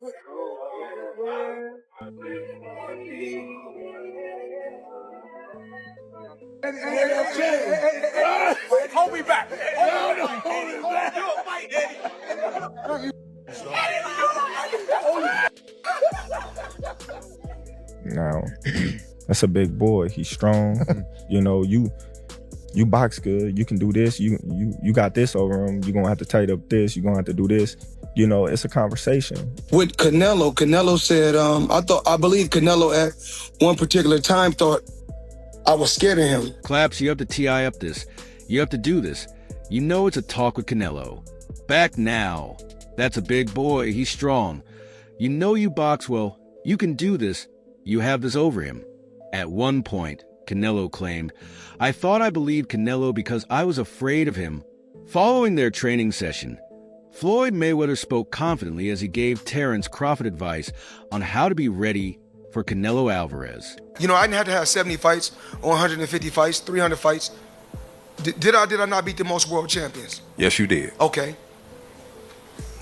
Hold me back. Hold me back. You a fight, Eddie. Now, that's a big boy. He's strong. You know, you box good. You can do this. You got this over him. You're gonna have to tight up this. You're gonna have to do this. You know, it's a conversation. With Canelo said, I believe Canelo at one particular time thought I was scared of him. Claps, you have to TI up this. You have to do this. You know it's a talk with Canelo. Back now. That's a big boy. He's strong. You know you box well. You can do this. You have this over him. At one point, Canelo claimed, I thought I believed Canelo because I was afraid of him. Following their training session, Floyd Mayweather spoke confidently as he gave Terence Crawford advice on how to be ready for Canelo Alvarez. You know, I didn't have to have 70 fights or 150 fights, 300 fights. Did I not beat the most world champions? Yes, you did. Okay.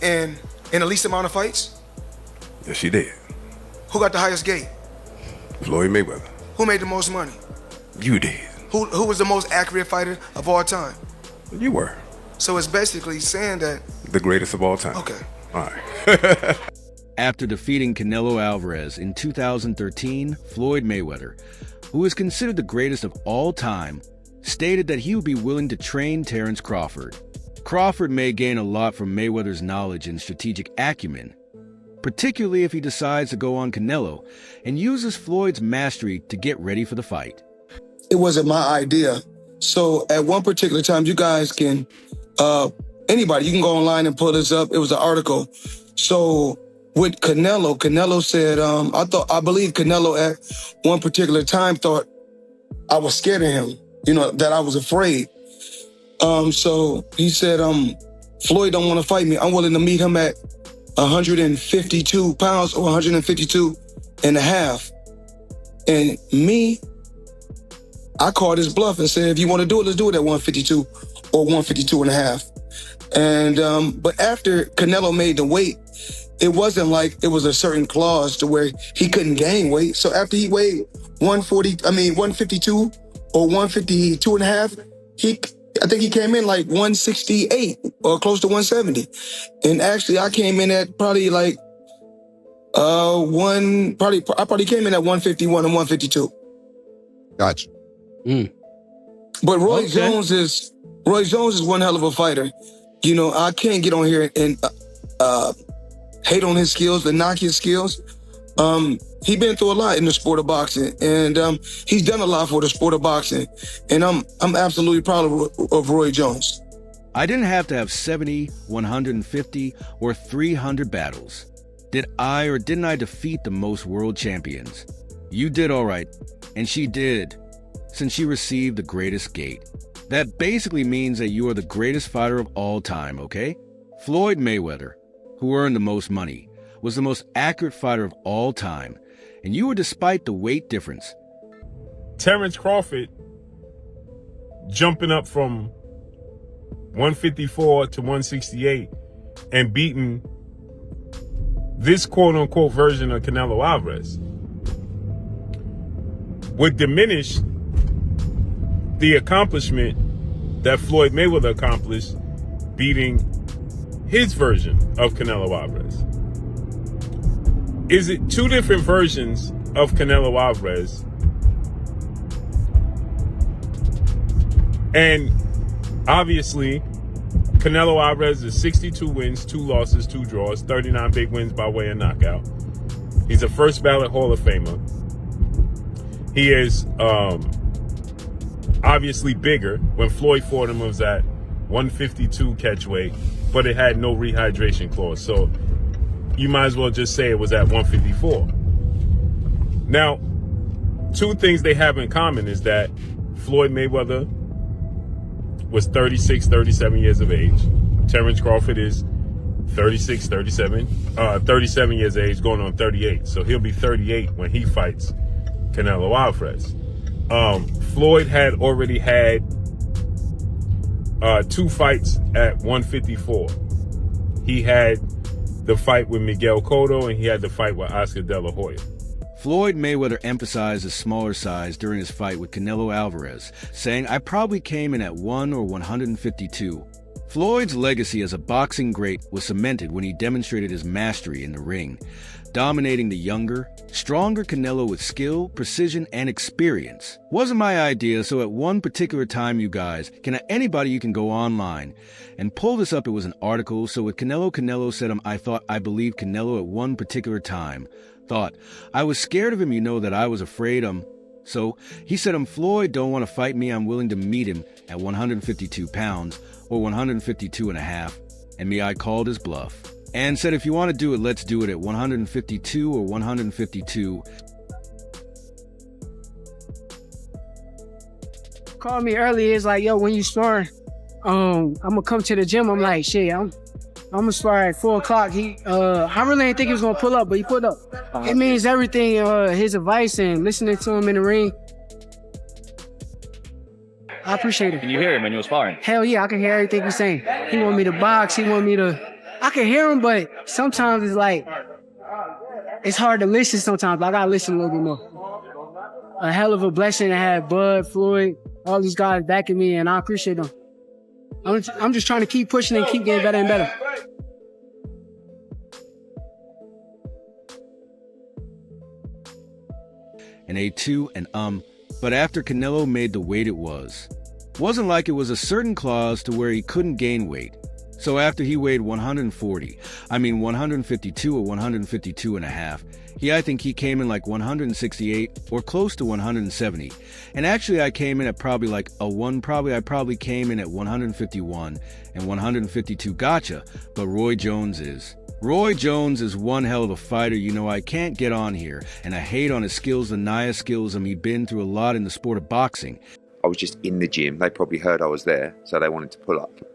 And in the least amount of fights? Yes, you did. Who got the highest gate? Floyd Mayweather. Who made the most money? You did. Who was the most accurate fighter of all time? You were. So it's basically saying that... The greatest of all time. Okay. All right. After defeating Canelo Alvarez in 2013, Floyd Mayweather, who is considered the greatest of all time, stated that he would be willing to train Terence Crawford. Crawford may gain a lot from Mayweather's knowledge and strategic acumen, particularly if he decides to go on Canelo and uses Floyd's mastery to get ready for the fight. It wasn't my idea. So at one particular time, you guys can, anybody, you can go online and pull this up. It was an article. So with Canelo said, I believe Canelo at one particular time thought I was scared of him, you know, that I was afraid. So he said, Floyd don't want to fight me. I'm willing to meet him at 152 pounds or 152 and a half. And me, I called his bluff and said, if you want to do it, let's do it at 152 or 152 and a half. And, but after Canelo made the weight, it wasn't like it was a certain clause to where he couldn't gain weight. So after he weighed 152 or 152 and a half, I think he came in like 168 or close to 170. And actually I came in at probably like, I probably came in at 151 and 152. Gotcha. But Roy Jones is one hell of a fighter. You know, I can't get on here and hate on his skills and knock his skills. He been through a lot in the sport of boxing, and he's done a lot for the sport of boxing. And I'm absolutely proud of Roy Jones. I didn't have to have 70, 150, or 300 battles. Did I or didn't I defeat the most world champions? You did all right, and she did, since she received the greatest gate. That basically means that you are the greatest fighter of all time, okay? Floyd Mayweather, who earned the most money, was the most accurate fighter of all time, and you were despite the weight difference. Terence Crawford jumping up from 154 to 168 and beating this quote-unquote version of Canelo Alvarez would diminish the accomplishment that Floyd Mayweather accomplished beating his version of Canelo Alvarez. Is it two different versions of Canelo Alvarez? And obviously, Canelo Alvarez is 62 wins, 2 losses, 2 draws, 39 big wins by way of knockout. He's a first ballot Hall of Famer. He is obviously bigger. When Floyd fought him, it was at 152 catch weight, but it had no rehydration clause. So you might as well just say it was at 154. Now, two things they have in common is that Floyd Mayweather was 36, 37 years of age. Terence Crawford is 36, 37 years of age, going on 38. So he'll be 38 when he fights Canelo Alvarez. Floyd had already had 2 fights at 154. He had the fight with Miguel Cotto, and he had the fight with Oscar De La Hoya. Floyd Mayweather emphasized his smaller size during his fight with Canelo Alvarez, saying, "I probably came in at 1 or 152. Floyd's legacy as a boxing great was cemented when he demonstrated his mastery in the ring, dominating the younger, stronger Canelo with skill, precision, and experience. Wasn't my idea, so at one particular time, you guys, anybody you can go online and pull this up. It was an article. So with Canelo said I believed Canelo at one particular time. Thought, I was scared of him, that I was afraid So he said, Floyd don't want to fight me. I'm willing to meet him at 152 pounds or 152 and a half. And me, I called his bluff and said, if you want to do it, let's do it at 152 or 152. Called me earlier. It's like, yo, when you sparring, I'm gonna come to the gym. I'm like, shit, I'm gonna spar at 4 o'clock. I really didn't think he was gonna pull up, but he pulled up. It means everything. His advice and listening to him in the ring. I appreciate it. Can you hear him when you're sparring? Hell yeah, I can hear everything he's saying. He want me to box. He want me to. I can hear him, but sometimes it's like it's hard to listen. Sometimes, but I gotta listen a little bit more. A hell of a blessing to have Bud, Floyd, all these guys backing me, and I appreciate them. I'm just trying to keep pushing and keep getting better and better. And A2 and but after Canelo made the weight it wasn't like it was a certain clause to where he couldn't gain weight. So after he weighed 152 or 152 and a half, I think he came in like 168 or close to 170. And actually I came in at I probably came in at 151 and 152 gotcha. But Roy Jones is one hell of a fighter. I can't get on here, and I hate on his skills, the Nia skills. He's been through a lot in the sport of boxing. I was just in the gym. They probably heard I was there, so they wanted to pull up. You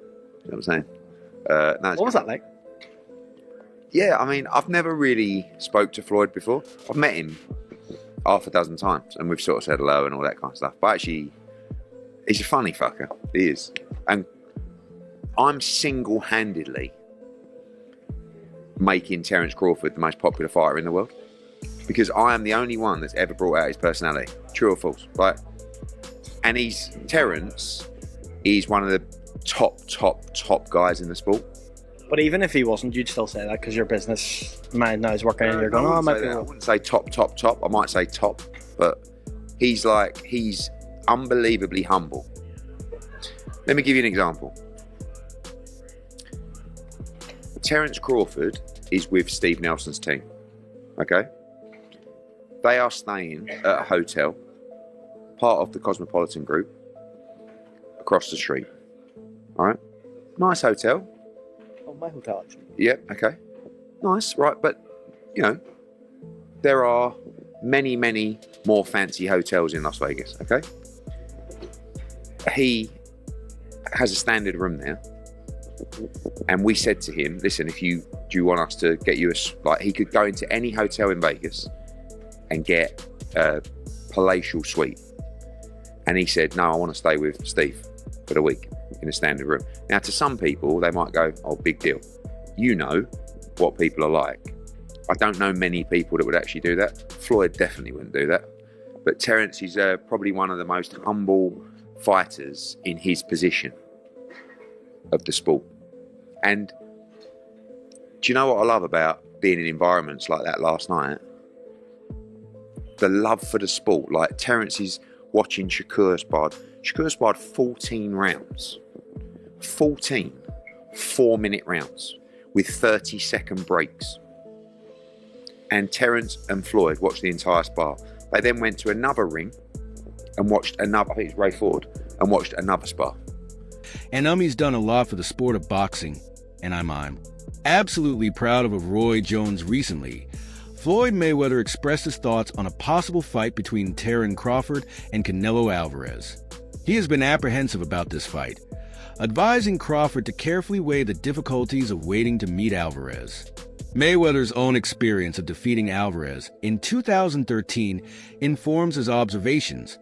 know what I'm saying? What was that like? Yeah, I've never really spoke to Floyd before. I've met him half a dozen times, and we've sort of said hello and all that kind of stuff. But actually, he's a funny fucker. He is. And I'm single-handedly making Terence Crawford the most popular fighter in the world, because I am the only one that's ever brought out his personality. True or false? Right? And Terence is one of the top guys in the sport. But even if he wasn't, you'd still say that because your business mind now is working and you're going, I wouldn't say top. I might say top, but he's unbelievably humble. Let me give you an example. Terence Crawford is with Steve Nelson's team, okay? They are staying at a hotel, part of the Cosmopolitan Group, across the street, all right? Nice hotel. Oh, my hotel, actually. Yeah, okay. Nice, right, but, there are many, many more fancy hotels in Las Vegas, okay? He has a standard room there. And we said to him, listen, do you want us to get you he could go into any hotel in Vegas and get a palatial suite. And he said, no, I want to stay with Steve for the week in a standard room. Now, to some people, they might go, oh, big deal. You know what people are like. I don't know many people that would actually do that. Floyd definitely wouldn't do that. But Terence is probably one of the most humble fighters in his position of the sport. And do you know what I love about being in environments like that last night? The love for the sport. Like Terence is watching Shakur sparred. Shakur sparred 14 rounds. 14 4-minute rounds with 30-second breaks. And Terence and Floyd watched the entire spar. They then went to another ring and watched another, I think it's Ray Ford, and watched another spar. And he's done a lot for the sport of boxing, and I'm absolutely proud of Roy Jones recently. Floyd Mayweather expressed his thoughts on a possible fight between Terence Crawford and Canelo Alvarez. He has been apprehensive about this fight, advising Crawford to carefully weigh the difficulties of waiting to meet Alvarez. Mayweather's own experience of defeating Alvarez in 2013 informs his observations,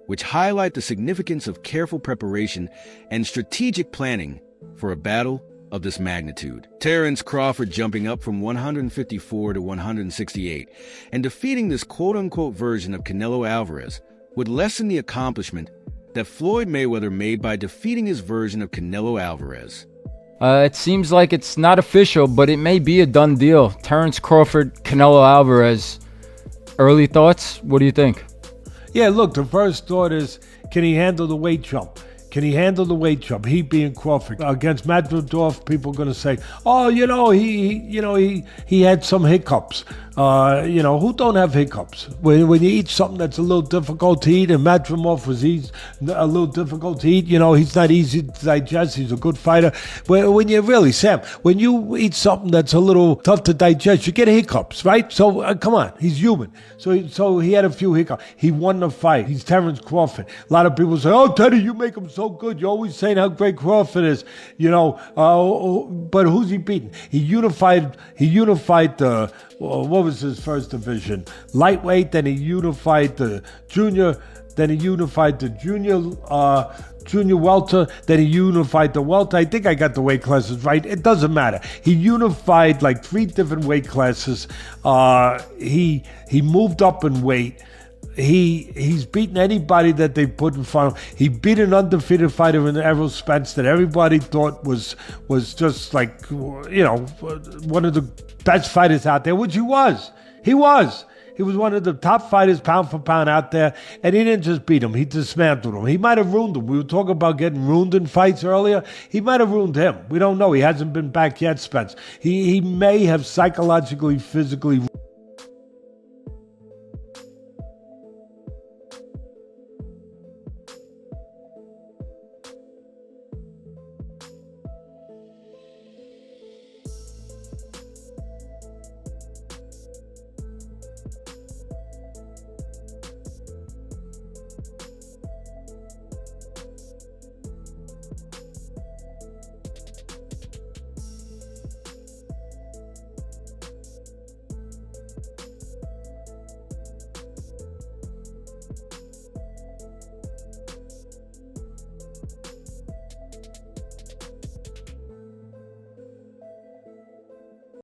which highlight the significance of careful preparation and strategic planning for a battle of this magnitude. Terence Crawford jumping up from 154 to 168 and defeating this quote-unquote version of Canelo Alvarez would lessen the accomplishment that Floyd Mayweather made by defeating his version of Canelo Alvarez. It seems like it's not official, but it may be a done deal. Terence Crawford, Canelo Alvarez. Early thoughts? What do you think? Yeah, look, the first thought is, can he handle the weight jump? Can he handle the weight jump? He being Crawford against Madridov, people are going to say, "Oh, he had some hiccups." Who don't have hiccups? When you eat something that's a little difficult to eat, and Madrimov was a little difficult to eat. He's not easy to digest. He's a good fighter. When you eat something that's a little tough to digest, you get hiccups, right? So come on, he's human. So he had a few hiccups. He won the fight. He's Terence Crawford. A lot of people say, "Oh, Teddy, you make him so good. You're always saying how great Crawford is." But who's he beating? He unified the. What was his first division? Lightweight. Then he unified the junior. Then he unified the junior welter. Then he unified the welter. I think I got the weight classes right. It doesn't matter. He unified like 3 different weight classes. He moved up in weight. He's beaten anybody that they put in front of him. He beat an undefeated fighter in Errol Spence that everybody thought was just like, one of the best fighters out there, which he was. He was one of the top fighters pound for pound out there, and he didn't just beat him, he dismantled him. He might have ruined him. We were talking about getting ruined in fights earlier. He might have ruined him. We don't know. He hasn't been back yet, Spence. He may have psychologically, physically